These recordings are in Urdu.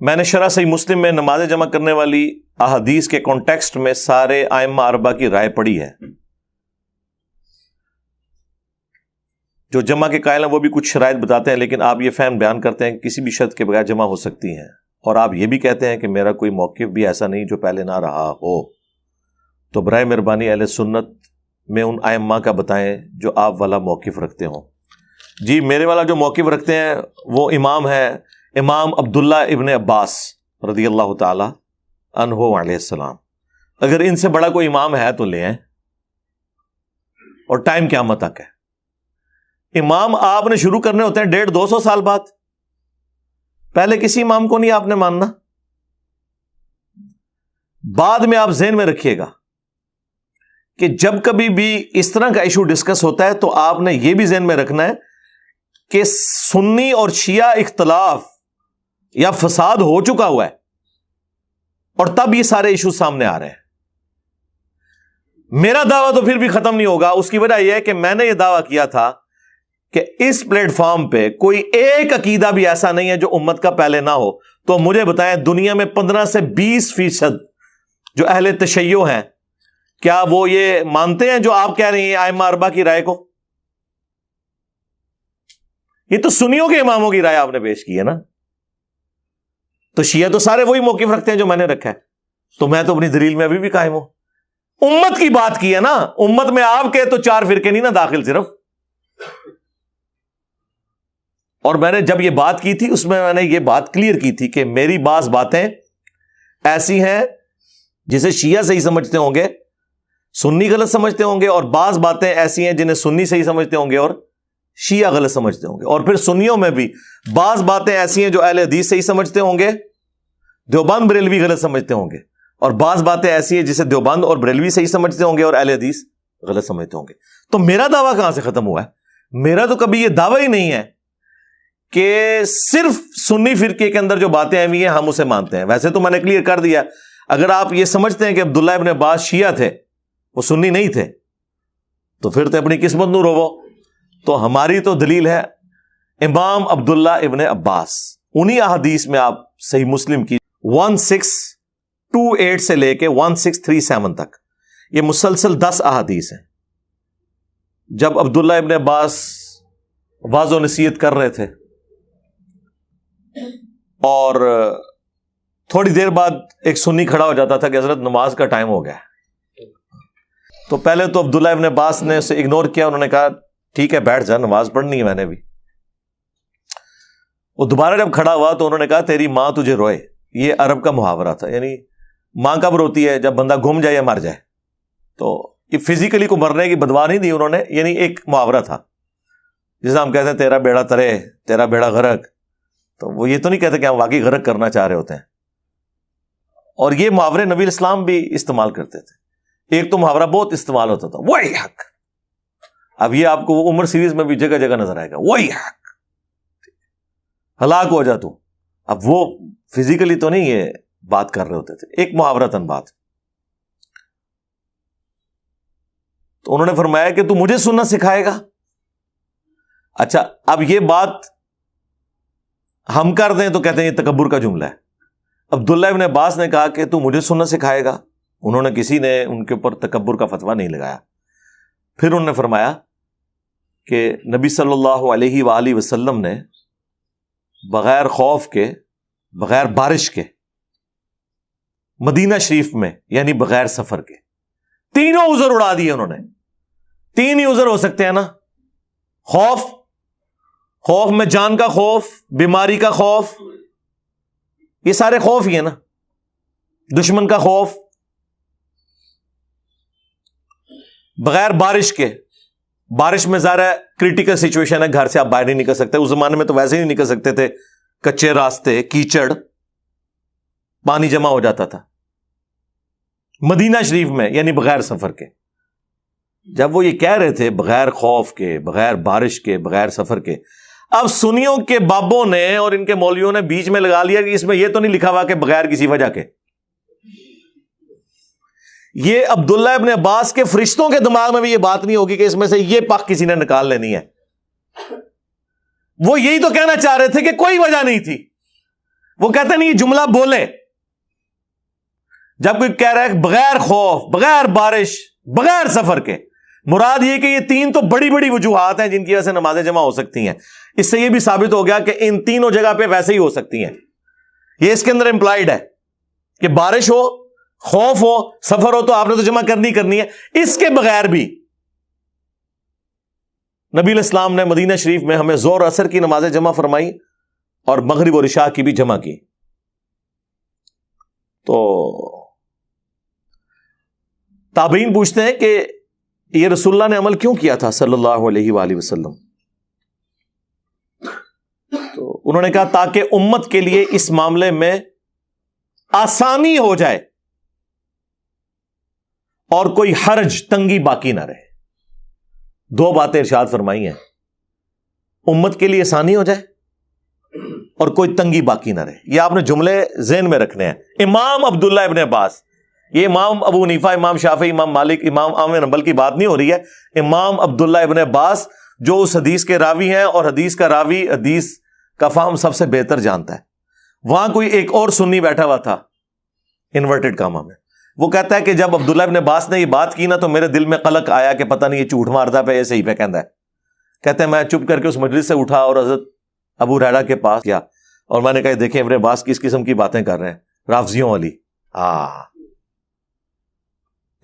میں نے شرح صحیح مسلم میں نماز جمع کرنے والی احادیث کے کانٹیکسٹ میں سارے ائمہ اربعہ کی رائے پڑھی ہے. جو جمع کے قائل ہیں وہ بھی کچھ شرائط بتاتے ہیں، لیکن آپ یہ فہم بیان کرتے ہیں کہ کسی بھی شرط کے بغیر جمع ہو سکتی ہیں، اور آپ یہ بھی کہتے ہیں کہ میرا کوئی موقف بھی ایسا نہیں جو پہلے نہ رہا ہو. تو برائے مہربانی اہل سنت میں ان ائمہ کا بتائیں جو آپ والا موقف رکھتے ہوں. جی میرے والا جو موقف رکھتے ہیں وہ امام ہے امام عبداللہ ابن عباس رضی اللہ تعالی عنہ علیہ السلام. اگر ان سے بڑا کوئی امام ہے تو لے آئیں، اور ٹائم قیامت تک ہے. امام آپ نے شروع کرنے ہوتے ہیں 150-200 سال بعد. پہلے کسی امام کو نہیں آپ نے ماننا. بعد میں آپ ذہن میں رکھیے گا کہ جب کبھی بھی اس طرح کا ایشو ڈسکس ہوتا ہے تو آپ نے یہ بھی ذہن میں رکھنا ہے کہ سنی اور شیعہ اختلاف یا فساد ہو چکا ہوا ہے، اور تب یہ سارے ایشو سامنے آ رہے ہیں. میرا دعویٰ تو پھر بھی ختم نہیں ہوگا. اس کی وجہ یہ ہے کہ میں نے یہ دعویٰ کیا تھا کہ اس پلیٹ فارم پہ کوئی ایک عقیدہ بھی ایسا نہیں ہے جو امت کا پہلے نہ ہو. تو مجھے بتائیں دنیا میں 15 سے 20% جو اہل تشیع ہیں، کیا وہ یہ مانتے ہیں جو آپ کہہ رہی ہیں ائمہ اربعہ کی رائے کو؟ یہ تو سنیوں کے اماموں کی رائے آپ نے پیش کی ہے نا. تو شیعہ تو سارے وہی موقف رکھتے ہیں جو میں نے رکھا ہے. تو میں تو اپنی دلیل میں ابھی بھی قائم ہوں. امت کی بات کی ہے نا. امت میں آپ کے تو 4 فرقے نہیں نا داخل صرف. اور میں نے جب یہ بات کی تھی اس میں نے یہ بات کلیئر کی تھی کہ میری بعض باتیں ایسی ہیں جسے شیعہ صحیح سمجھتے ہوں گے، سنی غلط سمجھتے ہوں گے، اور بعض باتیں ایسی ہیں جنہیں سنی صحیح سمجھتے ہوں گے اور شیعہ غلط سمجھتے ہوں گے. اور پھر سنیوں میں بھی بعض باتیں ایسی ہیں جو اہل حدیث صحیح سمجھتے ہوں گے، دیوبند بریلوی غلط سمجھتے ہوں گے، اور بعض باتیں ایسی ہیں جسے دیوبند اور بریلوی صحیح سمجھتے ہوں گے اور اہل حدیث غلط سمجھتے ہوں گے. تو میرا دعویٰ کہاں سے ختم ہوا ہے؟ میرا تو کبھی یہ دعویٰ ہی نہیں ہے کہ صرف سنی فرقے کے اندر جو باتیں آئی ہوئی ہیں ہم اسے مانتے ہیں. ویسے تو میں نے کلیئر کر دیا. اگر آپ یہ سمجھتے ہیں کہ عبداللہ ابن عباس شیعہ تھے، وہ سنی نہیں تھے، تو پھر تو اپنی قسمت نو رو. تو ہماری تو دلیل ہے امام عبداللہ ابن عباس. انہی احادیث میں آپ صحیح مسلم کی 1628 سے لے کے 1637 تک یہ مسلسل 10 احادیث ہیں. جب عبداللہ ابن عباس واعظ و نصیحت کر رہے تھے اور تھوڑی دیر بعد ایک سنی کھڑا ہو جاتا تھا کہ حضرت نماز کا ٹائم ہو گیا، تو پہلے تو عبداللہ ابن عباس نے اسے اگنور کیا. انہوں نے کہا ٹھیک ہے بیٹھ جا، نماز پڑھنی ہے میں نے بھی. وہ دوبارہ جب کھڑا ہوا تو انہوں نے کہا تیری ماں تجھے روئے. یہ عرب کا محاورہ تھا، یعنی ماں کب روتی ہے؟ جب بندہ گم جائے یا مر جائے. تو یہ فزیکلی کو مرنے کی بدوا نہیں دی انہوں نے، یعنی ایک محاورہ تھا جسے ہم کہتے ہیں تیرا بیڑا ترے تیرا بیڑا غرق. تو وہ یہ تو نہیں کہتے کہ ہم واقعی غرق کرنا چاہ رہے ہوتے ہیں. اور یہ محاورے نبی اسلام بھی استعمال کرتے تھے. ایک تو محاورہ بہت استعمال ہوتا تھا، وہی حق. اب یہ آپ کو عمر سیریز میں بھی جگہ جگہ نظر آئے گا، وہی حق، ہلاک ہو جا تو. اب وہ فزیکلی تو نہیں یہ بات کر رہے ہوتے تھے، ایک محاورتاً بات. تو انہوں نے فرمایا کہ تو مجھے سننا سکھائے گا. اچھا اب یہ بات ہم کر دیں تو کہتے ہیں یہ تکبر کا جملہ ہے. عبداللہ ابن عباس نے کہا کہ تو مجھے سننا سکھائے گا. انہوں نے کسی نے ان کے اوپر تکبر کا فتویٰ نہیں لگایا. پھر انہوں نے فرمایا کہ نبی صلی اللہ علیہ وآلہ وسلم نے بغیر خوف کے، بغیر بارش کے، مدینہ شریف میں یعنی بغیر سفر کے، تینوں عذر اڑا دیے. انہوں نے 3 ہی عذر ہو سکتے ہیں نا. خوف میں جان کا خوف، بیماری کا خوف، یہ سارے خوف ہی ہیں نا. دشمن کا خوف. بغیر بارش کے، بارش میں ظاہر ہے کریٹیکل سچویشن ہے، گھر سے آپ باہر نہیں نکل سکتے. اس زمانے میں تو ویسے ہی نہیں نکل سکتے تھے، کچے راستے، کیچڑ، پانی جمع ہو جاتا تھا. مدینہ شریف میں یعنی بغیر سفر کے. جب وہ یہ کہہ رہے تھے بغیر خوف کے، بغیر بارش کے، بغیر سفر کے، اب سنیوں کے بابوں نے اور ان کے مولویوں نے بیچ میں لگا لیا کہ اس میں یہ تو نہیں لکھا ہوا کہ بغیر کسی وجہ کے. یہ عبداللہ ابن عباس کے فرشتوں کے دماغ میں بھی یہ بات نہیں ہوگی کہ اس میں سے یہ پاک کسی نے نکال لینی ہے. وہ یہی تو کہنا چاہ رہے تھے کہ کوئی وجہ نہیں تھی. وہ کہتے نہیں یہ جملہ بولے جب کوئی کہہ رہا ہے بغیر خوف، بغیر بارش، بغیر سفر کے، مراد یہ کہ یہ تین تو بڑی بڑی وجوہات ہیں جن کی وجہ سے نمازیں جمع ہو سکتی ہیں. اس سے یہ بھی ثابت ہو گیا کہ ان تینوں جگہ پہ ویسے ہی ہو سکتی ہیں. یہ اس کے اندر امپلائڈ ہے کہ بارش ہو، خوف ہو، سفر ہو تو آپ نے تو جمع کرنی ہے. اس کے بغیر بھی نبی علیہ السلام نے مدینہ شریف میں ہمیں ظہر عصر کی نمازیں جمع فرمائی اور مغرب اور عشاء کی بھی جمع کی. تو تابعین پوچھتے ہیں کہ یہ رسول اللہ نے عمل کیوں کیا تھا صلی اللہ علیہ وآلہ وسلم؟ تو انہوں نے کہا تاکہ امت کے لیے اس معاملے میں آسانی ہو جائے اور کوئی حرج، تنگی باقی نہ رہے. دو باتیں ارشاد فرمائی ہیں، امت کے لیے آسانی ہو جائے اور کوئی تنگی باقی نہ رہے. یہ آپ نے جملے ذہن میں رکھنے ہیں. امام عبداللہ ابن عباس، یہ امام ابو حنیفہ، امام شافعی، امام مالک، امام احمد بن حنبل کی بات نہیں ہو رہی ہے. امام عبداللہ ابن عباس جو اس حدیث کے راوی ہیں اور حدیث کا راوی حدیث کا فہم سب سے بہتر جانتا ہے. وہاں کوئی ایک اور سنی بیٹھا ہوا تھا انورٹڈ کاما میں، وہ کہتا ہے کہ جب عبداللہ ابن عباس نے یہ بات کی نا تو میرے دل میں قلق آیا کہ پتہ نہیں یہ جھوٹ مارتا پہ ایسے ہی پہ کہندا ہے. کہتے ہیں میں چپ کر کے اس مجلس سے اٹھا اور حضرت ابو ہریرہ کے پاس گیا اور میں نے کہا دیکھیں ابن عباس کس قسم کی باتیں کر رہے ہیں، رافضیوں والی.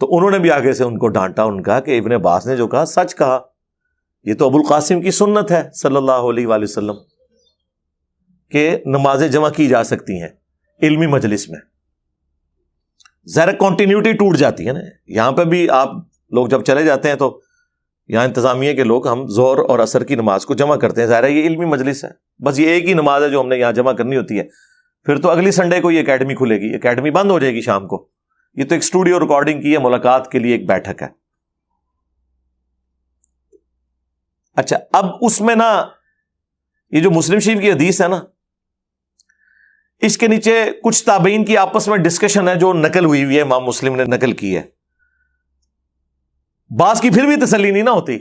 تو انہوں نے بھی آگے سے ان کو ڈانٹا، ان کا کہ ابن عباس نے جو کہا سچ کہا، یہ تو ابو القاسم کی سنت ہے صلی اللہ علیہ وآلہ وسلم کہ نمازیں جمع کی جا سکتی ہیں علمی مجلس میں. ظاہر کنٹینیوٹی ٹوٹ جاتی ہے نا. یہاں پہ بھی آپ لوگ جب چلے جاتے ہیں تو یہاں انتظامیہ کے لوگ ہم ظہر اور عصر کی نماز کو جمع کرتے ہیں. ظاہر ہے یہ علمی مجلس ہے، بس یہ ایک ہی نماز ہے جو ہم نے یہاں جمع کرنی ہوتی ہے. پھر تو اگلی سنڈے کو یہ اکیڈمی کھلے گی، اکیڈمی بند ہو جائے گی شام کو. یہ تو ایک اسٹوڈیو ریکارڈنگ کی ہے، ملاقات کے لیے ایک بیٹھک ہے. اچھا، اب اس میں نا یہ جو مسلم شریف کی حدیث ہے نا، اس کے نیچے کچھ تابعین کی آپس میں ڈسکشن ہے جو نقل ہوئی ہے، امام مسلم نے نقل کی ہے. بعض کی پھر بھی تسلی نہیں نہ ہوتی.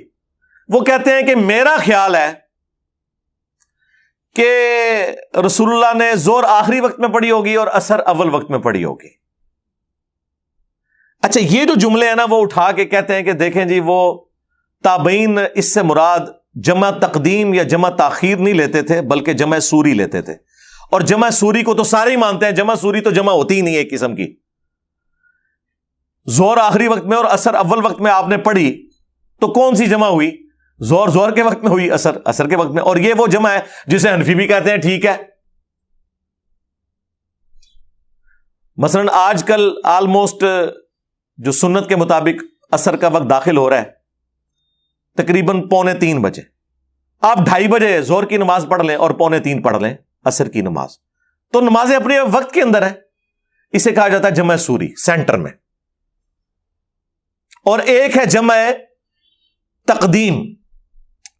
وہ کہتے ہیں کہ میرا خیال ہے کہ رسول اللہ نے ظہر آخری وقت میں پڑھی ہوگی اور عصر اول وقت میں پڑھی ہوگی. اچھا، یہ جو جملے ہیں نا وہ اٹھا کے کہتے ہیں کہ دیکھیں جی وہ تابعین اس سے مراد جمع تقدیم یا جمع تاخیر نہیں لیتے تھے بلکہ جمع سوری لیتے تھے. اور جمع سوری کو تو سارے ہی مانتے ہیں، جمع سوری تو جمع ہوتی ہی نہیں ہے ایک قسم کی. ظہر آخری وقت میں اور عصر اول وقت میں آپ نے پڑھی تو کون سی جمع ہوئی؟ ظہر کے وقت میں ہوئی، عصر کے وقت میں. اور یہ وہ جمع ہے جسے حنفی بھی کہتے ہیں ٹھیک ہے. مثلا آج کل آلموسٹ جو سنت کے مطابق عصر کا وقت داخل ہو رہا ہے تقریباً 2:45 بجے. آپ 2:30 بجے ظہر کی نماز پڑھ لیں اور 2:45 پڑھ لیں عصر کی نماز، تو نمازیں اپنے وقت کے اندر ہیں. اسے کہا جاتا ہے جمع سوری سینٹر میں. اور ایک ہے جمع تقدیم.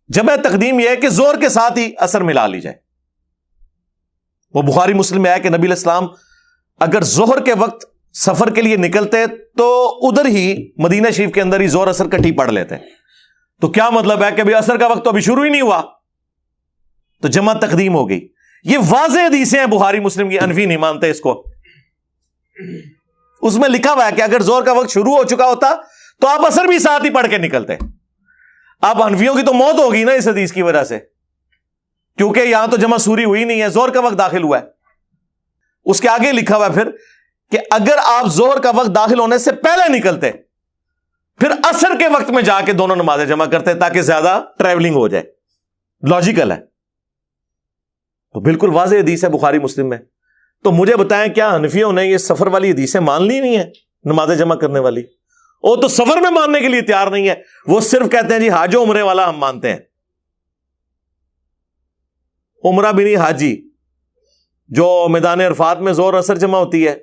جمع تقدیم یہ ہے کہ ظہر کے ساتھ ہی عصر ملا لی جائے. وہ بخاری مسلم میں ہے کہ نبی علیہ السلام اگر ظہر کے وقت سفر کے لیے نکلتے تو ادھر ہی مدینہ شریف کے اندر ہی ظہر عصر کٹھی پڑھ لیتے. تو کیا مطلب ہے کہ ابھی عصر کا وقت تو ابھی شروع ہی نہیں ہوا، تو جمع تقدیم ہو گئی. یہ واضح حدیثیں ہیں بخاری مسلم کی، انفی نہیں مانتے اس کو. اس میں لکھا ہوا ہے کہ اگر ظہر کا وقت شروع ہو چکا ہوتا تو آپ عصر بھی ساتھ ہی پڑھ کے نکلتے. آپ انفیوں کی تو موت ہوگی نا اس حدیث کی وجہ سے، کیونکہ یہاں تو جمع سوری ہوئی نہیں ہے، ظہر کا وقت داخل ہوا ہے. اس کے آگے لکھا ہوا ہے پھر کہ اگر آپ ظہر کا وقت داخل ہونے سے پہلے نکلتے پھر عصر کے وقت میں جا کے دونوں نمازیں جمع کرتے تاکہ زیادہ ٹریولنگ ہو جائے. لاجیکل ہے. تو بالکل واضح حدیث ہے بخاری مسلم میں. تو مجھے بتائیں کیا حنفیوں نے یہ سفر والی حدیثیں مان لی نہیں ہے نمازیں جمع کرنے والی؟ وہ تو سفر میں ماننے کے لیے تیار نہیں ہے. وہ صرف کہتے ہیں جی حاج و عمرے والا ہم مانتے ہیں. عمرہ بھی نہیں، حاجی جو میدان عرفات میں ظہر عصر جمع ہوتی ہے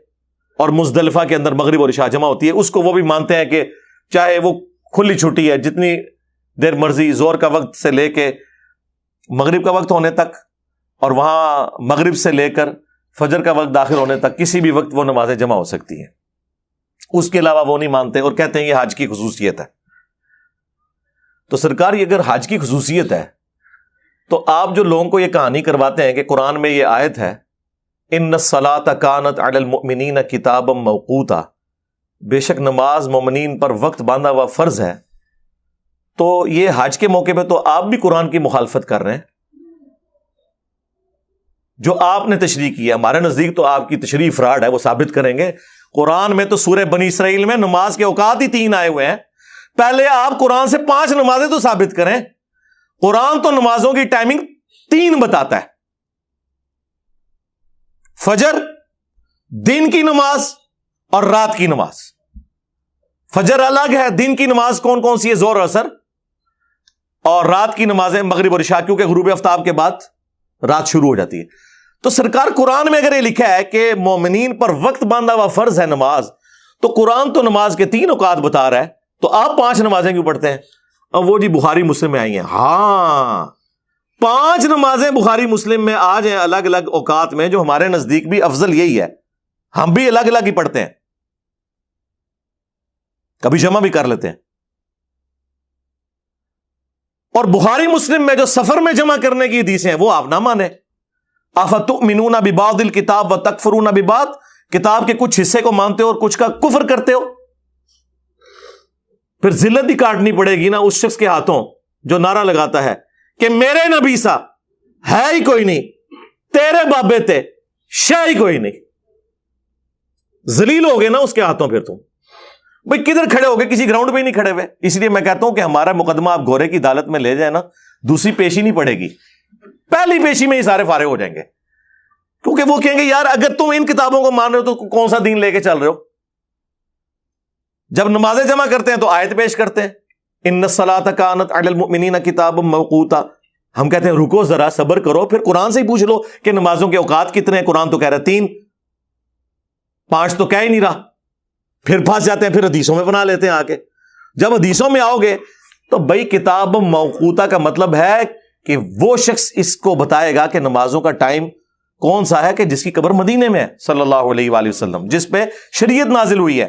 اور مزدلفہ کے اندر مغرب اور عشاء جمع ہوتی ہے، اس کو وہ بھی مانتے ہیں کہ چاہے وہ کھلی چھٹی ہے جتنی دیر مرضی ظہر کا وقت سے لے کے مغرب کا وقت ہونے تک اور وہاں مغرب سے لے کر فجر کا وقت داخل ہونے تک کسی بھی وقت وہ نمازیں جمع ہو سکتی ہیں. اس کے علاوہ وہ نہیں مانتے اور کہتے ہیں یہ حج کی خصوصیت ہے. تو سرکار یہ اگر حج کی خصوصیت ہے تو آپ جو لوگوں کو یہ کہانی کرواتے ہیں کہ قرآن میں یہ آیت ہے ان الصلاۃ کانت علی المؤمنین کتابا موقوتا، بے شک نماز مومنین پر وقت باندھا ہوا فرض ہے. تو یہ حج کے موقع پہ تو آپ بھی قرآن کی مخالفت کر رہے ہیں. جو آپ نے تشریح کی ہے، ہمارے نزدیک تو آپ کی تشریح فراڈ ہے، وہ ثابت کریں گے. قرآن میں تو سورہ بنی اسرائیل میں نماز کے اوقات ہی 3 آئے ہوئے ہیں. پہلے آپ قرآن سے 5 نمازیں تو ثابت کریں. قرآن تو نمازوں کی ٹائمنگ 3 بتاتا ہے. فجر، دن کی نماز اور رات کی نماز. فجر الگ ہے، دن کی نماز کون کون سی ہے؟ ظہر اور عصر. اور رات کی نمازیں مغرب اور عشاء، کیونکہ غروب آفتاب کے بعد رات شروع ہو جاتی ہے. تو سرکار قرآن میں اگر یہ لکھا ہے کہ مومنین پر وقت باندھا ہوا فرض ہے نماز، تو قرآن تو نماز کے 3 اوقات بتا رہا ہے، تو آپ 5 نمازیں کیوں پڑھتے ہیں؟ اب وہ جی بخاری مسلم میں آئی ہیں. ہاں 5 نمازیں بخاری مسلم میں آ جائیں الگ الگ اوقات میں، جو ہمارے نزدیک بھی افضل یہی ہے. ہم بھی الگ الگ ہی پڑھتے ہیں، کبھی جمع بھی کر لیتے ہیں. اور بخاری مسلم میں جو سفر میں جمع کرنے کی حدیثیں ہیں وہ آپ نہ مانیں. افتؤمنون ببعض الکتاب وتکفرون ببعض، کتاب کے کچھ حصے کو مانتے ہو اور کچھ کا کفر کرتے ہو. پھر ذلت بھی کاٹنی پڑے گی نا اس شخص کے ہاتھوں جو نعرہ لگاتا ہے کہ میرے نبی سا ہے ہی کوئی نہیں، تیرے بابے تے شے ہی کوئی نہیں. ذلیل ہو گئے نا اس کے ہاتھوں. پھر تم بھئی کدھر کھڑے ہو گئے؟ کسی گراؤنڈ پہ ہی نہیں کھڑے ہوئے. اس لیے میں کہتا ہوں کہ ہمارا مقدمہ آپ گورے کی عدالت میں لے جائیں نا، دوسری پیشی نہیں پڑے گی، پہلی پیشی میں ہی سارے فارغ ہو جائیں گے. کیونکہ وہ کہیں گے یار اگر تم ان کتابوں کو مان رہے ہو تو کون سا دین لے کے چل رہے ہو؟ جب نمازیں جمع کرتے ہیں تو آیت پیش کرتے ہیں ان الصلاۃ کانت علی المؤمنین کتابا موقوتا. ہم کہتے ہیں رکو ذرا، صبر کرو، پھر قرآن سے ہی پوچھ لو کہ نمازوں کے اوقات کتنے ہیں. قرآن تو کہہ رہا ہے 3، 5 تو کہہ ہی نہیں رہا. پھر پھنس جاتے ہیں، پھر حدیثوں میں بنا لیتے ہیں آ کے. جب حدیثوں میں آؤ گے تو بھائی کتاب موقوتا کا مطلب ہے کہ وہ شخص اس کو بتائے گا کہ نمازوں کا ٹائم کون سا ہے، کہ جس کی قبر مدینے میں ہے صلی اللہ علیہ وآلہ وسلم، جس پہ شریعت نازل ہوئی ہے.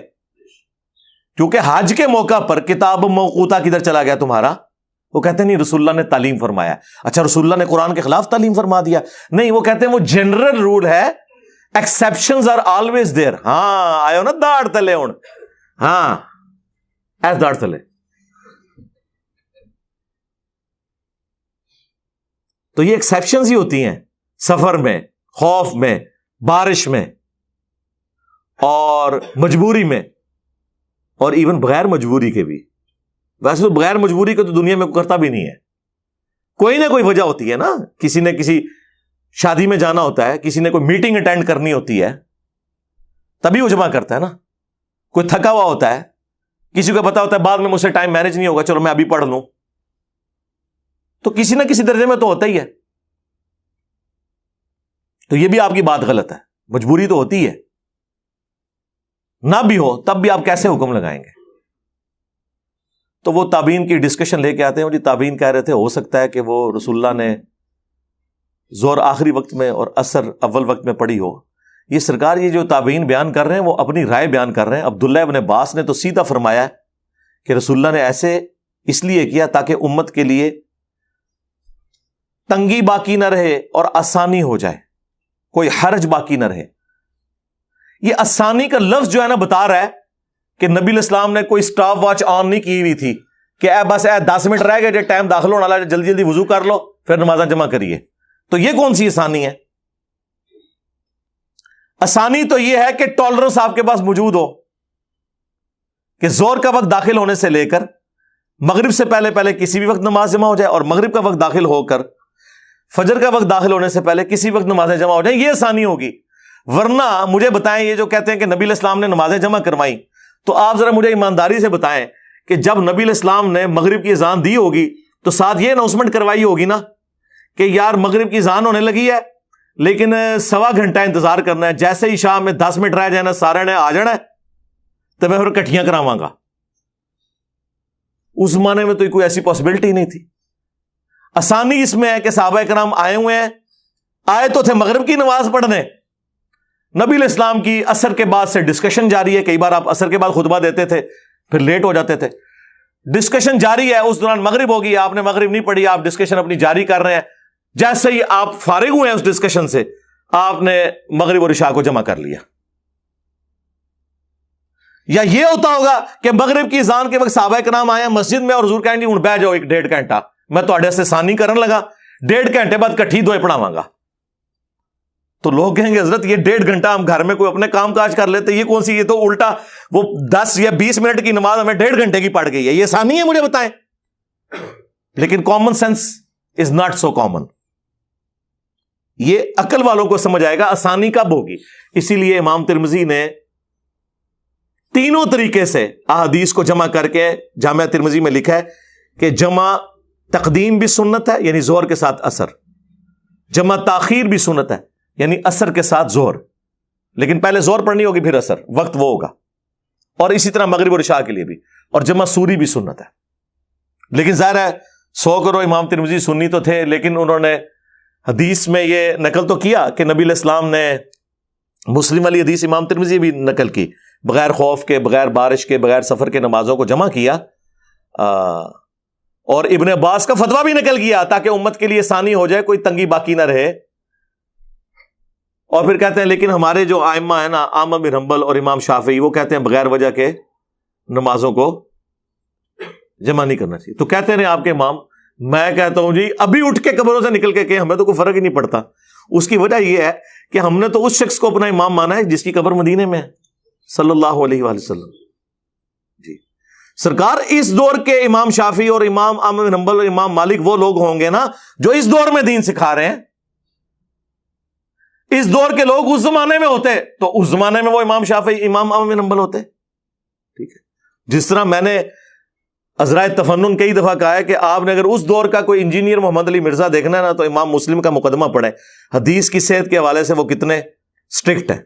کیونکہ حج کے موقع پر کتاب موقوتا کدھر چلا گیا تمہارا؟ وہ کہتے ہیں نہیں رسول اللہ نے تعلیم فرمایا. اچھا رسول اللہ نے قرآن کے خلاف تعلیم فرما دیا؟ نہیں، وہ کہتے ہیں وہ جنرل رول ہے، ایکسیپشنز آر آلویز دیر. ہاں آئے ہو نا داڑ تلے ہوں، ہاں ایس داڑ تلے. تو یہ ایکسیپشنز ہی ہوتی ہیں سفر میں، خوف میں، بارش میں، اور مجبوری میں، اور ایون بغیر مجبوری کے بھی. ویسے تو بغیر مجبوری کے تو دنیا میں کرتا بھی نہیں ہے، کوئی نہ کوئی وجہ ہوتی ہے نا. کسی نے کسی شادی میں جانا ہوتا ہے، کسی نے کوئی میٹنگ اٹینڈ کرنی ہوتی ہے، تبھی وہ جمع کرتا ہے نا. کوئی تھکا ہوا ہوتا ہے، کسی کو پتا ہوتا ہے بعد میں مجھ سے ٹائم مینج نہیں ہوگا، چلو میں ابھی پڑھ لوں. تو کسی نہ کسی درجے میں تو ہوتا ہی ہے. تو یہ بھی آپ کی بات غلط ہے، مجبوری تو ہوتی ہے. نہ بھی ہو تب بھی آپ کیسے حکم لگائیں گے؟ تو وہ تابعین کی ڈسکشن لے کے آتے ہیں. جی تابعین کہہ رہے تھے ہو سکتا ہے کہ وہ رسول اللہ نے ظہر آخری وقت میں اور عصر اول وقت میں پڑھی ہو. یہ سرکار یہ جو تابعین بیان کر رہے ہیں وہ اپنی رائے بیان کر رہے ہیں. عبداللہ ابن عباس نے تو سیدھا فرمایا کہ رسول اللہ نے ایسے اس لیے کیا تاکہ امت کے لیے تنگی باقی نہ رہے اور آسانی ہو جائے، کوئی حرج باقی نہ رہے. یہ آسانی کا لفظ جو ہے نا بتا رہا ہے کہ نبی علیہ السلام نے کوئی سٹاپ واچ آن نہیں کی ہوئی تھی کہ بس 10 منٹ رہ گئے جو ٹائم داخل ہونے والا ہے، جلدی جلدی وضو کر لو پھر نمازاں جمع کریے. تو یہ کون سی آسانی ہے؟ آسانی تو یہ ہے کہ ٹالرنس آپ کے پاس موجود ہو کہ زور کا وقت داخل ہونے سے لے کر مغرب سے پہلے پہلے کسی بھی وقت نماز جمع ہو جائے، اور مغرب کا وقت داخل ہو کر فجر کا وقت داخل ہونے سے پہلے کسی وقت نمازیں جمع ہو جائیں. یہ آسانی ہوگی. ورنہ مجھے بتائیں، یہ جو کہتے ہیں کہ نبی علیہ السلام نے نمازیں جمع کروائی، تو آپ ذرا مجھے ایمانداری سے بتائیں کہ جب نبی علیہ السلام نے مغرب کی اذان دی ہوگی تو ساتھ یہ اناؤنسمنٹ کروائی ہوگی نا کہ یار مغرب کی اذان ہونے لگی ہے لیکن 1.25 گھنٹہ انتظار کرنا ہے، جیسے ہی شام میں 10 منٹ رہ جائے نا سارے نے آ جانا ہے تو میں پھر کٹھیاں کراواں گا. اس زمانے میں تو کوئی ایسی پاسبلٹی نہیں تھی. آسانی اس میں ہے کہ صحابہ کرام آئے ہوئے ہیں، آئے تو تھے مغرب کی نماز پڑھنے. نبی علیہ السلام کی عصر کے بعد سے ڈسکشن جاری ہے. کئی بار آپ عصر کے بعد خطبہ دیتے تھے پھر لیٹ ہو جاتے تھے، ڈسکشن جاری ہے. اس دوران مغرب ہوگی، آپ نے مغرب نہیں پڑھی، آپ ڈسکشن اپنی جاری کر رہے ہیں. جیسے ہی آپ فارغ ہوئے ہیں اس ڈسکشن سے، آپ نے مغرب اور عشاء کو جمع کر لیا. یا یہ ہوتا ہوگا کہ مغرب کی اذان کے وقت صحابہ کرام آئے مسجد میں اور حضور کہیں گے ہوں بہ جاؤ 1.5 گھنٹہ میں تھوڑے سے ثانی کرن لگا, 1.5 گھنٹے بعد کٹھی دوئے پڑھاواں گا. تو لوگ کہیں گے حضرت یہ 1.5 گھنٹہ ہم گھر میں کوئی اپنے کام کاج کر لیتے, یہ کون سی, یہ تو الٹا وہ 10 یا 20 منٹ کی نماز ہمیں 1.5 گھنٹے کی پڑ گئی ہے, یہ ثانی ہے, مجھے بتائیں. لیکن common sense is not so common. یہ عقل والوں کو سمجھ آئے گا آسانی کب ہوگی. اسی لیے امام ترمذی نے تینوں طریقے سے احادیث کو جمع کر کے جامعہ ترمذی میں لکھا ہے کہ جمع تقدیم بھی سنت ہے یعنی زہر کے ساتھ اثر, جمع تاخیر بھی سنت ہے یعنی اثر کے ساتھ زہر, لیکن پہلے زہر پڑھنی ہوگی پھر اثر, وقت وہ ہوگا. اور اسی طرح مغرب اور عشاء کے لیے بھی, اور جمع سوری بھی سنت ہے. لیکن ظاہر ہے 100 کرو امام ترمذی سنی تو تھے, لیکن انہوں نے حدیث میں یہ نقل تو کیا کہ نبی علیہ السلام نے مسلم والی حدیث امام ترمذی بھی نقل کی, بغیر خوف کے, بغیر بارش کے, بغیر سفر کے نمازوں کو جمع کیا. اور ابن عباس کا فتویٰ بھی نقل کیا تاکہ امت کے لیے آسانی ہو جائے, کوئی تنگی باقی نہ رہے. اور پھر کہتے ہیں لیکن ہمارے جو ائمہ ہیں نا, احمد بن حنبل اور امام شافعی, وہ کہتے ہیں بغیر وجہ کے نمازوں کو جمع نہیں کرنا چاہیے. تو کہتے ہیں آپ کے امام, میں کہتا ہوں جی ابھی اٹھ کے قبروں سے نکل کے کہ ہمیں تو کوئی فرق ہی نہیں پڑتا. اس کی وجہ یہ ہے کہ ہم نے تو اس شخص کو اپنا امام مانا ہے جس کی قبر مدینے میں ہے صلی اللہ علیہ وآلہ وسلم. جی سرکار اس دور کے امام شافعی اور امام احمد بن حنبل اور امام مالک وہ لوگ ہوں گے نا جو اس دور میں دین سکھا رہے ہیں. اس دور کے لوگ اس زمانے میں ہوتے تو اس زمانے میں وہ امام شافعی امام احمد بن حنبل ہوتے. ٹھیک ہے, جس طرح میں نے عذرائے تفنن کئی دفعہ کہا ہے کہ آپ نے اگر اس دور کا کوئی انجینئر محمد علی مرزا دیکھنا ہے نا تو امام مسلم کا مقدمہ پڑھیں, حدیث کی صحت کے حوالے سے وہ کتنے سٹرکٹ ہیں.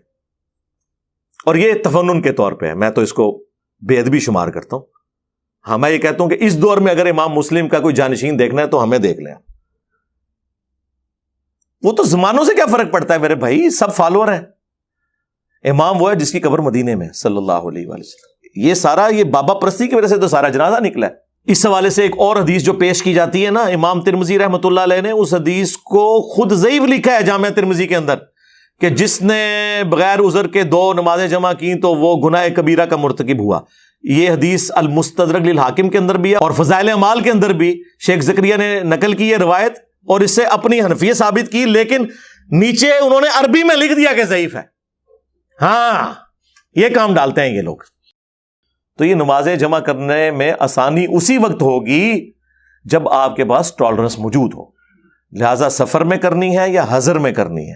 اور یہ تفنن کے طور پہ ہے, میں تو اس کو بے ادبی شمار کرتا ہوں. ہاں میں یہ کہتا ہوں کہ اس دور میں اگر امام مسلم کا کوئی جانشین دیکھنا ہے تو ہمیں دیکھ لیں. وہ تو زمانوں سے کیا فرق پڑتا ہے میرے بھائی, سب فالوور ہیں. امام وہ ہے جس کی قبر مدینے میں صلی اللہ علیہ وآلہ وسلم. یہ سارا یہ بابا پرستی کی وجہ سے تو سارا جنازہ نکلا ہے. اس حوالے سے ایک اور حدیث جو پیش کی جاتی ہے نا, امام ترمذی رحمۃ اللہ علیہ نے اس حدیث کو خود ضعیف لکھا ہے جامعہ ترمذی کے اندر کہ جس نے بغیر عذر کے 2 نمازیں جمع کی تو وہ گناہ کبیرہ کا مرتکب ہوا. یہ حدیث المستدرک للحاکم کے اندر بھی ہے اور فضائل اعمال کے اندر بھی شیخ زکریا نے نقل کی ہے روایت اور اس سے اپنی حنفیت ثابت کی, لیکن نیچے انہوں نے عربی میں لکھ دیا کہ ضعیف ہے. ہاں یہ کام ڈالتے ہیں یہ لوگ. تو یہ نمازیں جمع کرنے میں آسانی اسی وقت ہوگی جب آپ کے پاس ٹالرنس موجود ہو. لہذا سفر میں کرنی ہے یا حضر میں کرنی ہے,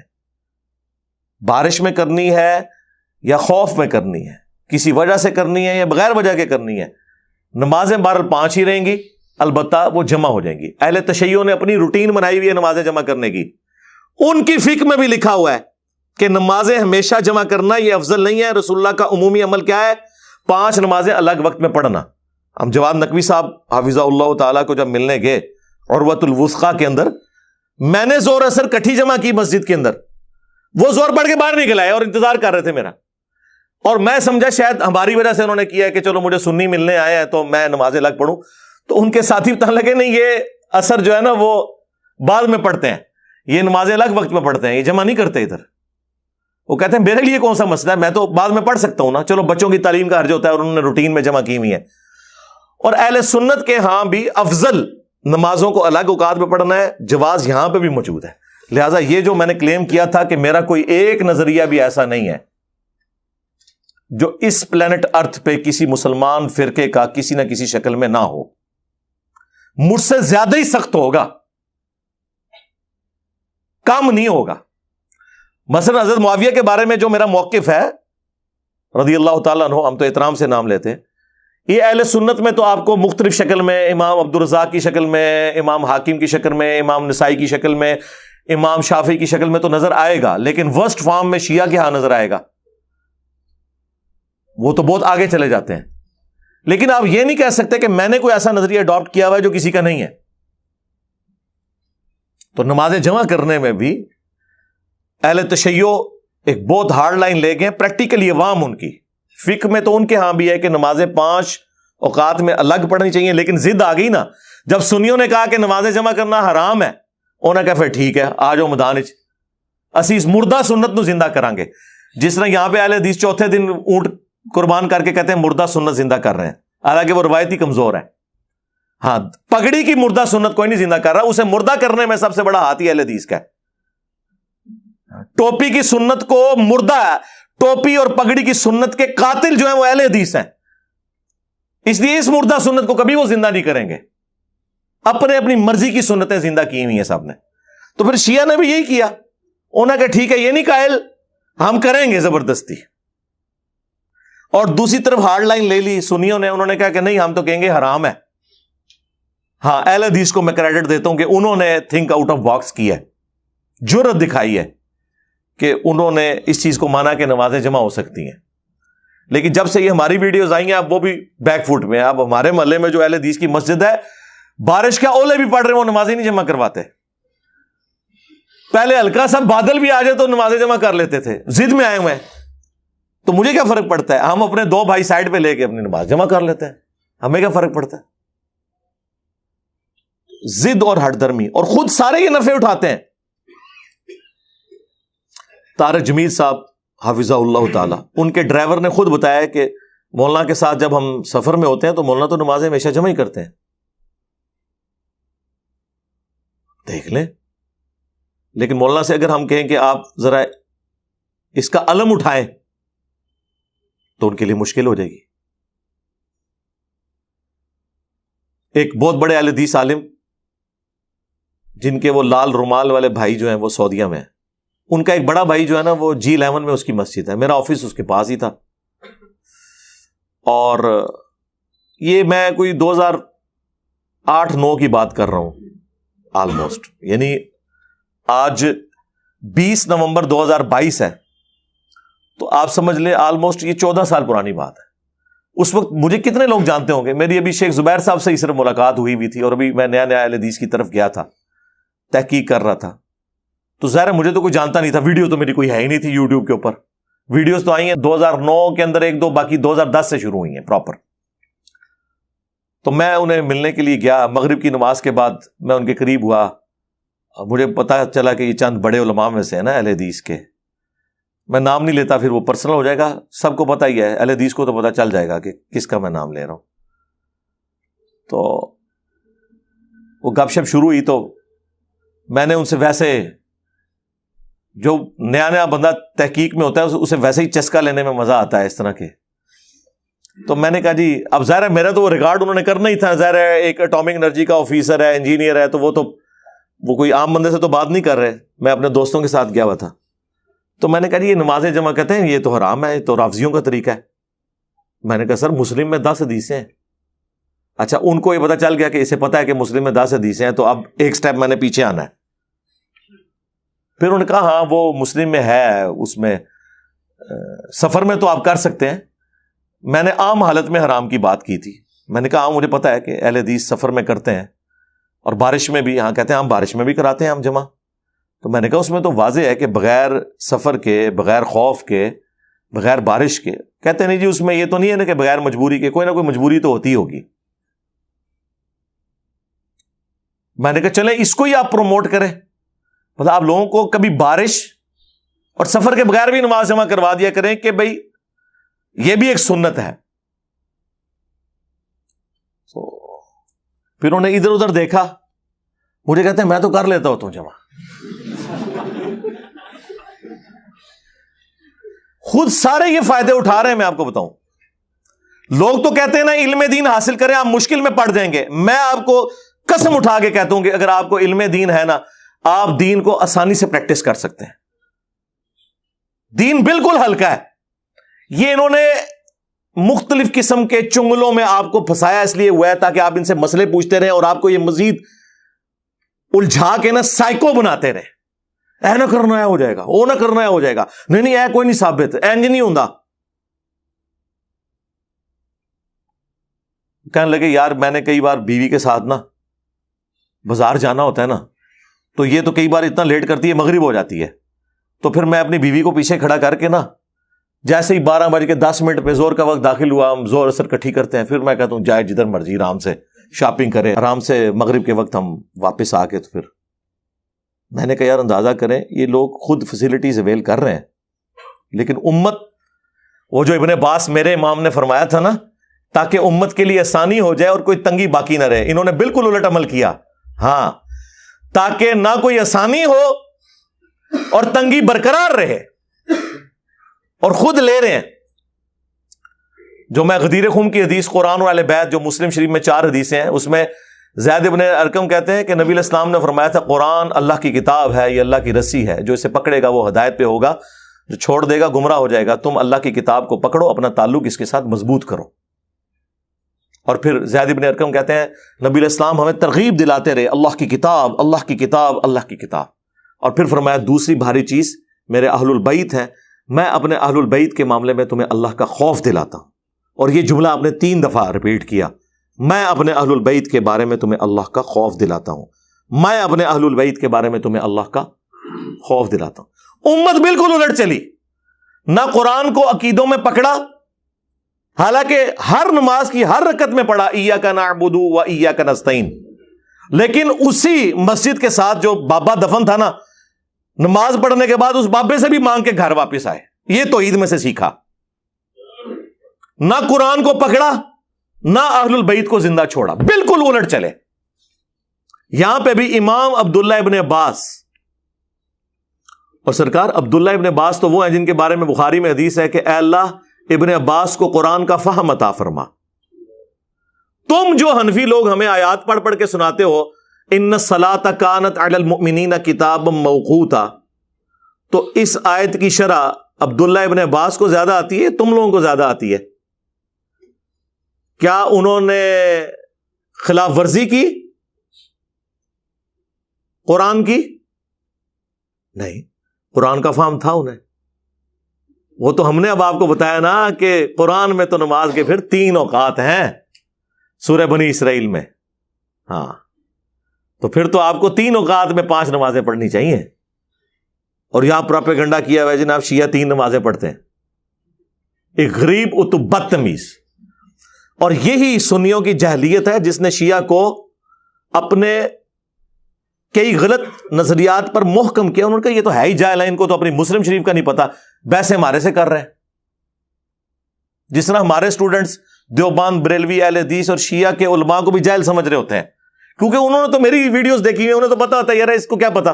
بارش میں کرنی ہے یا خوف میں کرنی ہے, کسی وجہ سے کرنی ہے یا بغیر وجہ کے کرنی ہے, نمازیں بہرحال 5 ہی رہیں گی, البتہ وہ جمع ہو جائیں گی. اہل تشیع نے اپنی روٹین بنائی ہوئی ہے نمازیں جمع کرنے کی. ان کی فقہ میں بھی لکھا ہوا ہے کہ نمازیں ہمیشہ جمع کرنا یہ افضل نہیں ہے. رسول اللہ کا عمومی عمل کیا ہے, 5 نمازیں الگ وقت میں پڑھنا. ہم جواد نقوی صاحب حافظہ اللہ تعالیٰ کو جب ملنے گئے عروۃ الوثقیٰ کے اندر, میں نے زور اثر کٹھی جمع کی مسجد کے اندر, وہ زور پڑھ کے باہر نکل آئے اور انتظار کر رہے تھے میرا, اور میں سمجھا شاید ہماری وجہ سے انہوں نے کیا ہے کہ چلو مجھے سنی ملنے آئے ہیں تو میں نمازیں الگ پڑھوں. تو ان کے ساتھی بتانے لگے نہیں یہ اثر جو ہے نا وہ بعد میں پڑھتے ہیں, یہ نمازیں الگ وقت میں پڑھتے ہیں, یہ جمع نہیں کرتے ادھر. وہ کہتے ہیں میرے لیے کون سا مسئلہ ہے, میں تو بعد میں پڑھ سکتا ہوں نا, چلو بچوں کی تعلیم کا حرج ہوتا ہے اور انہوں نے روٹین میں جمع کی ہوئی ہے. اور اہل سنت کے ہاں بھی افضل نمازوں کو الگ اوقات میں پڑھنا ہے, جواز یہاں پہ بھی موجود ہے. لہٰذا یہ جو میں نے کلیم کیا تھا کہ میرا کوئی ایک نظریہ بھی ایسا نہیں ہے جو اس پلانٹ ارتھ پہ کسی مسلمان فرقے کا کسی نہ کسی شکل میں نہ ہو, مجھ سے زیادہ ہی سخت ہوگا, کم نہیں ہوگا. مثلا حضرت معاویہ کے بارے میں جو میرا موقف ہے رضی اللہ تعالیٰ عنہ, ہم تو احترام سے نام لیتے ہیں, یہ اہل سنت میں تو آپ کو مختلف شکل میں, امام عبدالرزاق کی شکل میں, امام حاکم کی شکل میں, امام نسائی کی شکل میں, امام شافعی کی شکل میں تو نظر آئے گا, لیکن ورسٹ فارم میں شیعہ کے ہاں نظر آئے گا. وہ تو بہت آگے چلے جاتے ہیں. لیکن آپ یہ نہیں کہہ سکتے کہ میں نے کوئی ایسا نظریہ اڈاپٹ کیا ہوا ہے جو کسی کا نہیں ہے. تو نمازیں جمع کرنے میں بھی اہل تشیع ایک بہت ہارڈ لائن لے گئے. پریکٹیکلی عوام ان کی فقہ میں تو ان کے ہاں بھی ہے کہ نمازیں 5 اوقات میں الگ پڑھنی چاہیے, لیکن ضد آ گئی نا جب سنیوں نے کہا کہ نمازیں جمع کرنا حرام ہے, انہوں نے کہا پھر ٹھیک ہے آ جاؤ میدان وچ, اسی اس مردہ سنت نو زندہ کریں گے. جس طرح یہاں پہ اہل حدیث چوتھے دن اونٹ قربان کر کے کہتے ہیں مردہ سنت زندہ کر رہے ہیں، حالانکہ وہ روایتی کمزور ہے. ہاں، پگڑی کی مردہ سنت کوئی نہیں زندہ کر رہا، اسے مردہ کرنے میں سب سے بڑا ہاتھ ہی اہل حدیث کا ہے. ٹوپی کی سنت کو مردہ ہے، ٹوپی اور پگڑی کی سنت کے قاتل جو ہیں وہ اہل حدیث ہیں، اس لیے اس مردہ سنت کو کبھی وہ زندہ نہیں کریں گے. اپنی مرضی کی سنتیں زندہ کی ہوئی ہیں سب نے. تو پھر شیعہ نے بھی یہی کیا، انہوں نے کہا ٹھیک ہے یہ نہیں قائل، ہم کریں گے زبردستی. اور دوسری طرف ہارڈ لائن لے لی سنیوں نے، انہوں نے کہا کہ نہیں ہم تو کہیں گے حرام ہے. ہاں، اہل حدیث کو میں کریڈٹ دیتا ہوں کہ انہوں نے تھنک آؤٹ آف باکس کیا ہے، جرأت دکھائی ہے کہ انہوں نے اس چیز کو مانا کہ نمازیں جمع ہو سکتی ہیں. لیکن جب سے یہ ہماری ویڈیوز آئی ہیں اب وہ بھی بیک فوٹ میں. اب ہمارے محلے میں جو اہل حدیث کی مسجد ہے، بارش کا اولے بھی پڑھ رہے ہیں وہ نمازیں نہیں جمع کرواتے. پہلے ہلکا سا بادل بھی آ جائے تو نمازیں جمع کر لیتے تھے، ضد میں آئے ہوئے ہیں. تو مجھے کیا فرق پڑتا ہے، ہم اپنے دو بھائی سائڈ پہ لے کے اپنی نماز جمع کر لیتے ہیں، ہمیں کیا فرق پڑتا ہے. ضد اور ہٹ درمی، اور خود سارے یہ نفع اٹھاتے ہیں. طارق جمیل صاحب حافظہ اللہ تعالی، ان کے ڈرائیور نے خود بتایا کہ مولانا کے ساتھ جب ہم سفر میں ہوتے ہیں تو مولانا تو نمازیں ہمیشہ جمع ہی کرتے ہیں. دیکھ لیں. لیکن مولانا سے اگر ہم کہیں کہ آپ ذرا اس کا علم اٹھائیں تو ان کے لیے مشکل ہو جائے گی. ایک بہت بڑے اہل حدیث عالم جن کے وہ لال رومال والے بھائی جو ہیں وہ سعودیہ میں ہیں، ان کا ایک بڑا بھائی جو ہے نا وہ G11 میں اس کی مسجد ہے، میرا آفس اس کے پاس ہی تھا. اور یہ میں کوئی 2008-9 کی بات کر رہا ہوں آلموسٹ، یعنی آج 20 نومبر 2022 ہے، تو آپ سمجھ لیں آلموسٹ یہ 14 سال پرانی بات ہے. اس وقت مجھے کتنے لوگ جانتے ہوں گے، میری ابھی شیخ زبیر صاحب سے ہی صرف ملاقات ہوئی تھی، اور ابھی میں نیا اہل حدیث کی طرف گیا تھا، تحقیق کر رہا تھا. تو ظاہر ہے مجھے تو کوئی جانتا نہیں تھا، ویڈیو تو میری کوئی ہے ہی نہیں تھی یوٹیوب کے اوپر. ویڈیوز تو آئی ہیں 2009 کے اندر 1-2، باقی 2010 سے شروع ہوئی ہیں پراپر. تو میں انہیں ملنے کے لیے گیا، مغرب کی نماز کے بعد میں ان کے قریب ہوا. مجھے پتا چلا کہ یہ چند بڑے علماء میں سے ہیں نا اہل حدیث کے. میں نام نہیں لیتا پھر وہ پرسنل ہو جائے گا، سب کو پتا ہی ہے، اہل حدیث کو تو پتا چل جائے گا کہ کس کا میں نام لے رہا ہوں. تو وہ گپ شپ شروع ہوئی تو میں نے ان سے ویسے، جو نیا بندہ تحقیق میں ہوتا ہے اسے ویسے ہی چسکا لینے میں مزہ آتا ہے اس طرح کے. تو میں نے کہا جی اب ظاہر ہے میرا تو وہ ریکارڈ انہوں نے کرنا ہی تھا، ظاہر ہے ایک اٹامک انرجی کا آفیسر ہے، انجینئر ہے، تو وہ کوئی عام بندے سے تو بات نہیں کر رہے. میں اپنے دوستوں کے ساتھ گیا ہوا تھا. تو میں نے کہا جی یہ نمازیں جمع کرتے ہیں یہ تو حرام ہے، یہ تو رافضیوں کا طریقہ ہے. میں نے کہا سر مسلم میں 10 حدیثیں ہیں. اچھا، ان کو یہ پتا چل گیا کہ اسے پتا ہے کہ مسلم میں 10 حدیثیں ہیں، تو اب ایک سٹیپ میں نے پیچھے آنا ہے. پھر انہوں نے کہا ہاں وہ مسلم میں ہے، اس میں سفر میں تو آپ کر سکتے ہیں. میں نے عام حالت میں حرام کی بات کی تھی. میں نے کہا ہاں مجھے پتا ہے کہ اہل حدیث سفر میں کرتے ہیں، اور بارش میں بھی، ہاں کہتے ہیں ہم بارش میں بھی کراتے ہیں ہم جمع. تو میں نے کہا اس میں تو واضح ہے کہ بغیر سفر کے، بغیر خوف کے، بغیر بارش کے. کہتے نہیں جی اس میں یہ تو نہیں ہے نا کہ بغیر مجبوری کے، کوئی نہ کوئی مجبوری تو ہوتی ہوگی. میں نے کہا چلیں اس کو ہی آپ پروموٹ کریں، مطلب آپ لوگوں کو کبھی بارش اور سفر کے بغیر بھی نماز جمع کروا دیا کریں کہ بھئی یہ بھی ایک سنت ہے. تو پھر انہوں نے ادھر ادھر دیکھا، مجھے کہتے ہیں میں تو کر لیتا ہوں تو جمع. خود سارے یہ فائدے اٹھا رہے ہیں. میں آپ کو بتاؤں، لوگ تو کہتے ہیں نا علم دین حاصل کریں آپ مشکل میں پڑ جائیں گے. میں آپ کو قسم اٹھا کے کہتا ہوں کہ اگر آپ کو علم دین ہے نا، آپ دین کو آسانی سے پریکٹس کر سکتے ہیں. دین بالکل ہلکا ہے. یہ انہوں نے مختلف قسم کے چنگلوں میں آپ کو پھنسایا اس لیے ہوا ہے تاکہ آپ ان سے مسئلے پوچھتے رہیں اور آپ کو یہ مزید الجھا کے نا سائیکو بناتے رہیں. اے نہ کرنا ہے ہو جائے گا، وہ نہ کرنا ہے ہو جائے گا، نہیں اے کوئی نہیں ثابت، اینج نہیں ہوندا. کہنے لگے یار میں نے کئی بار بیوی کے ساتھ نا بازار جانا ہوتا ہے نا، تو یہ تو کئی بار اتنا لیٹ کرتی ہے مغرب ہو جاتی ہے، تو پھر میں اپنی بیوی کو پیچھے کھڑا کر کے نا جیسے ہی 12:10 پہ زور کا وقت داخل ہوا، ہم زور اثر کٹھی کرتے ہیں، پھر میں کہتا ہوں جائے جدھر مرضی آرام سے شاپنگ کرے، آرام سے مغرب کے وقت ہم واپس آ کے تو پھر میں نے کہا یار اندازہ کریں یہ لوگ خود فیسلٹیز اویل کر رہے ہیں، لیکن امت، وہ جو ابن عباس میرے امام نے فرمایا تھا نا، تاکہ امت کے لیے آسانی ہو جائے اور کوئی تنگی باقی نہ رہے، انہوں نے بالکل الٹ عمل کیا. ہاں، تاکہ نہ کوئی آسانی ہو اور تنگی برقرار رہے، اور خود لے رہے ہیں. جو میں غدیر خم کی حدیث قرآن والے بیت جو مسلم شریف میں 4 حدیثیں ہیں، اس میں زید ابن ارقم کہتے ہیں کہ نبی علیہ السلام نے فرمایا تھا قرآن اللہ کی کتاب ہے، یہ اللہ کی رسی ہے، جو اسے پکڑے گا وہ ہدایت پہ ہوگا، جو چھوڑ دے گا گمراہ ہو جائے گا. تم اللہ کی کتاب کو پکڑو، اپنا تعلق اس کے ساتھ مضبوط کرو. اور پھر زید ابن ارقم کہتے ہیں نبی علیہ السلام ہمیں ترغیب دلاتے رہے، اللہ کی کتاب، اللہ کی کتاب، اللہ کی کتاب. اور پھر فرمایا دوسری بھاری چیز میرے اہل البیت ہیں، میں اپنے اہل البیت کے معاملے میں تمہیں اللہ کا خوف دلاتا ہوں. اور یہ جملہ آپ نے 3 دفعہ ریپیٹ کیا، میں اپنے اہل البیت کے بارے میں تمہیں اللہ کا خوف دلاتا ہوں، میں اپنے اہل البیت کے بارے میں تمہیں اللہ کا خوف دلاتا ہوں. امت بالکل الٹ چلی، نہ قرآن کو عقیدوں میں پکڑا، حالانکہ ہر نماز کی ہر رکعت میں پڑھا ایاک نعبد و ایاک نستعین، لیکن اسی مسجد کے ساتھ جو بابا دفن تھا نا، نماز پڑھنے کے بعد اس بابے سے بھی مانگ کے گھر واپس آئے. یہ توحید میں سے سیکھا. نہ قرآن کو پکڑا، نہ اہل البیت کو زندہ چھوڑا، بالکل الٹ چلے. یہاں پہ بھی امام عبداللہ ابن عباس، اور سرکار عبداللہ ابن عباس تو وہ ہیں جن کے بارے میں بخاری میں حدیث ہے کہ اے اللہ ابن عباس کو قرآن کا فہم عطا فرما. تم جو حنفی لوگ ہمیں آیات پڑھ پڑھ کے سناتے ہو ان الصلاۃ کانت علی المؤمنین کتابا موقوتا، تو اس آیت کی شرح عبداللہ ابن عباس کو زیادہ آتی ہے، تم لوگوں کو زیادہ آتی ہے؟ کیا انہوں نے خلاف ورزی کی قرآن کی؟ نہیں، قرآن کا فہم تھا انہیں. وہ تو ہم نے اب آپ کو بتایا نا کہ قرآن میں تو نماز کے پھر 3 اوقات ہیں سورہ بنی اسرائیل میں. ہاں، تو پھر تو آپ کو 3 اوقات میں 5 نمازیں پڑھنی چاہیے. اور یہاں پروپیگنڈا کیا ہوا ہے جناب شیعہ 3 نمازیں پڑھتے ہیں. ایک غریب اتو بدتمیز. اور یہی سنیوں کی جہلیت ہے جس نے شیعہ کو اپنے کئی غلط نظریات پر محکم کیا. انہوں نے کہا یہ تو ہے ہی جاہل ہے، ان کو تو اپنی مسلم شریف کا نہیں پتا، بحث ہمارے سے کر رہے ہیں. جس طرح ہمارے اسٹوڈنٹس دیوبند، بریلوی، اہل حدیث اور شیعہ کے علماء کو بھی جاہل سمجھ رہے ہوتے ہیں، کیونکہ انہوں نے تو میری ویڈیوز دیکھی ہوئی، انہیں تو پتا ہوتا ہے یار اس کو کیا پتا،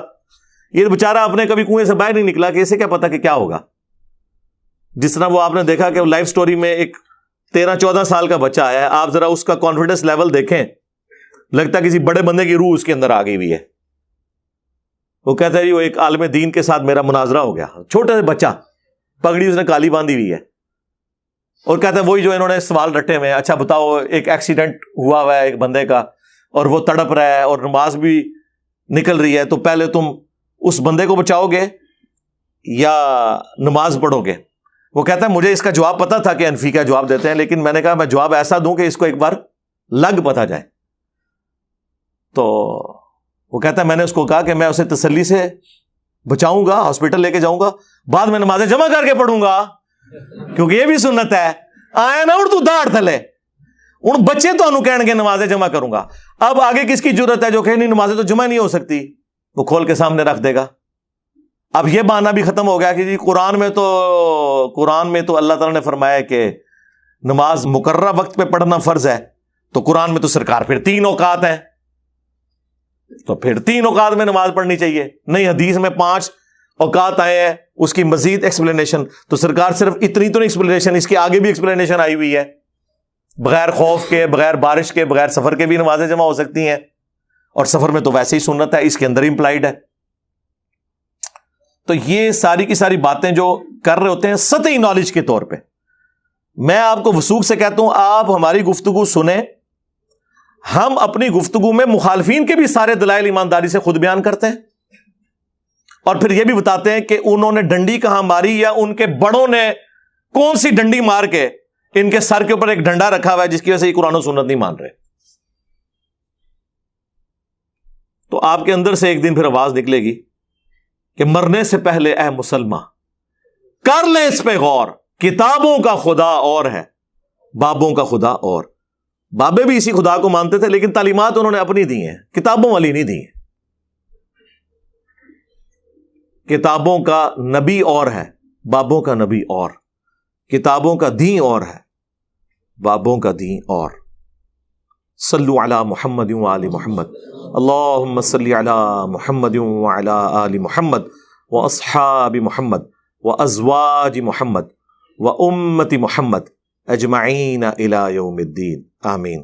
یہ بیچارہ اپنے کبھی کنویں سے باہر نہیں نکلا کہ اسے کیا پتا کہ کیا ہوگا. جس طرح وہ آپ نے دیکھا کہ لائف سٹوری میں ایک 13-14 سال کا بچہ آیا ہے، آپ ذرا اس کا کانفیڈنس لیول دیکھیں، لگتا ہے کسی بڑے بندے کی روح اس کے اندر آ گئی ہوئی ہے. وہ کہتا ہے جی وہ ایک عالم دین کے ساتھ میرا مناظرہ ہو گیا، چھوٹا سا بچہ، پگڑی اس نے کالی باندھی ہوئی ہے، اور کہتا ہے وہی جو انہوں نے سوال رٹے ہوئے ہیں، اچھا بتاؤ ایک ایکسیڈنٹ ہوا ہوا ہے ایک بندے کا اور وہ تڑپ رہا ہے اور نماز بھی نکل رہی ہے، تو پہلے تم اس بندے کو بچاؤ گے یا نماز پڑھو گے؟ وہ کہتا ہے مجھے اس کا جواب پتا تھا کہ انفی کا جواب دیتے ہیں، لیکن میں نے کہا میں جواب ایسا دوں کہ اس کو ایک بار لگ پتا جائے. تو وہ کہتا ہے میں نے اس کو کہا کہ میں اسے تسلی سے بچاؤں گا، ہاسپٹل لے کے جاؤں گا، بعد میں نمازیں جمع کر کے پڑھوں گا، کیونکہ یہ بھی سنت ہے. آئے نا اڑ تو داڑ تھلے ان بچے تو انہوں کہنے کے نمازیں جمع کروں گا. اب آگے کس کی جرت ہے جو کہ نہیں نمازیں تو جمع نہیں ہو سکتی، وہ کھول کے سامنے رکھ دے گا. اب یہ بہانہ بھی ختم ہو گیا کہ جی قرآن میں تو اللہ تعالیٰ نے فرمایا کہ نماز مقررہ وقت پہ پڑھنا فرض ہے، تو قرآن میں تو سرکار پھر 3 اوقات ہیں، تو پھر 3 اوقات میں نماز پڑھنی چاہیے. نہیں، حدیث میں 5 اوقات آئے ہیں، اس کی مزید ایکسپلینیشن، تو سرکار صرف اتنی تو نہیں ایکسپلینیشن، اس کے آگے بھی ایکسپلینیشن آئی ہوئی ہے، بغیر خوف کے، بغیر بارش کے، بغیر سفر کے بھی نمازیں جمع ہو سکتی ہیں، اور سفر میں تو ویسے ہی سنت ہے، اس کے اندر امپلائڈ ہے. تو یہ ساری کی ساری باتیں جو کر رہے ہوتے ہیں سطحی نالج کے طور پہ. میں آپ کو وثوق سے کہتا ہوں آپ ہماری گفتگو سنیں، ہم اپنی گفتگو میں مخالفین کے بھی سارے دلائل ایمانداری سے خود بیان کرتے ہیں، اور پھر یہ بھی بتاتے ہیں کہ انہوں نے ڈنڈی کہاں ماری، یا ان کے بڑوں نے کون سی ڈنڈی مار کے ان کے سر کے اوپر ایک ڈنڈا رکھا ہوا ہے جس کی وجہ سے یہ قرآن و سنت نہیں مان رہے. تو آپ کے اندر سے ایک دن پھر آواز نکلے گی کہ مرنے سے پہلے اے مسلمان کر لیں اس پہ غور، کتابوں کا خدا اور ہے، بابوں کا خدا اور. بابے بھی اسی خدا کو مانتے تھے، لیکن تعلیمات انہوں نے اپنی دی ہیں، کتابوں والی نہیں دی ہیں. کتابوں کا نبی اور ہے، بابوں کا نبی اور، کتابوں کا دین اور ہے، بابوں کا دین اور۔ صلو علی محمد وآل محمد، اللہم صلی علی محمد وعلی آل محمد واصحاب محمد وازواج محمد وامت محمد اجمعین الی یوم الدین، آمین۔